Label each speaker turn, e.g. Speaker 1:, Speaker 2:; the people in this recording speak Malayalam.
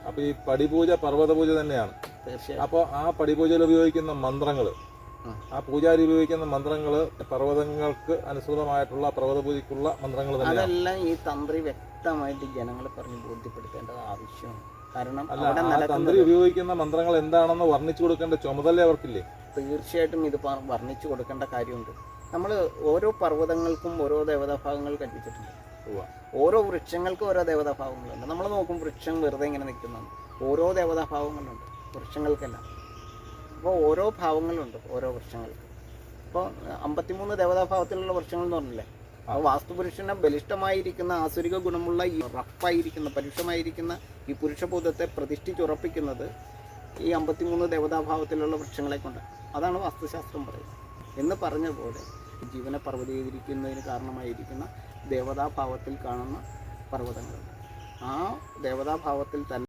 Speaker 1: അപ്പൊ ഈ പടിപൂജ പർവ്വത പൂജ തന്നെയാണ്.
Speaker 2: തീർച്ചയായും.
Speaker 1: അപ്പോൾ ആ പടിപൂജയിൽ ഉപയോഗിക്കുന്ന മന്ത്രങ്ങൾ, ആ പൂജാരി ഉപയോഗിക്കുന്ന മന്ത്രങ്ങൾ പർവ്വതങ്ങൾക്ക് അനുസൃതമായിട്ടുള്ള പർവ്വത പൂജയ്ക്കുള്ള മന്ത്രങ്ങൾ തന്നെയാണ്.
Speaker 2: അതെല്ലാം ഈ തന്ത്രി വ്യക്തമായിട്ട് ജനങ്ങളെ പറഞ്ഞ് ബോധ്യപ്പെടുത്തേണ്ടത് ആവശ്യമാണ്. കാരണം
Speaker 1: തന്ത്രി ഉപയോഗിക്കുന്ന മന്ത്രങ്ങൾ എന്താണെന്ന് വർണ്ണിച്ചു കൊടുക്കേണ്ട ചുമതല അവർക്കില്ലേ?
Speaker 2: തീർച്ചയായിട്ടും ഇത് വർണ്ണിച്ചു കൊടുക്കേണ്ട കാര്യമുണ്ട്. നമ്മൾ ഓരോ പർവ്വതങ്ങൾക്കും ഓരോ ദേവതാഭാവങ്ങൾ കൽപ്പിച്ചിട്ടുണ്ട്. ഓരോ വൃക്ഷങ്ങൾക്കും ഓരോ ദേവതാഭാവങ്ങളുണ്ട്. നമ്മൾ നോക്കും വൃക്ഷം വെറുതെ ഇങ്ങനെ നിൽക്കുന്നതാണ്. ഓരോ ദേവതാഭാവങ്ങളുണ്ട് വൃക്ഷങ്ങൾക്കെല്ലാം. അപ്പോൾ ഓരോ ഭാവങ്ങളുണ്ട് ഓരോ വൃക്ഷങ്ങൾക്ക്. അപ്പോൾ 53 ദേവതാഭാവത്തിലുള്ള വൃക്ഷങ്ങൾ എന്ന് പറഞ്ഞില്ലേ. അപ്പോൾ വാസ്തുപുരുഷനെ ബലിഷ്ഠമായിരിക്കുന്ന ആസുരിക ഗുണമുള്ള ഈ റഫായിരിക്കുന്ന പരുഷമായിരിക്കുന്ന ഈ പുരുഷബോധത്തെ പ്രതിഷ്ഠിച്ചുറപ്പിക്കുന്നത് ഈ 53 ദേവതാഭാവത്തിലുള്ള വൃക്ഷങ്ങളെ കൊണ്ടാണ്. അതാണ് വാസ്തുശാസ്ത്രം പറയുന്നത്. എന്ന് പറഞ്ഞ പോലെ ജീവനെ പർവ്വതീകരിക്കുന്നതിന് കാരണമായിരിക്കുന്ന ദേവതാഭാവത്തിൽ കാണുന്ന പർവ്വതങ്ങളുണ്ട്. ആ ദേവതാഭാവത്തിൽ തന്നെ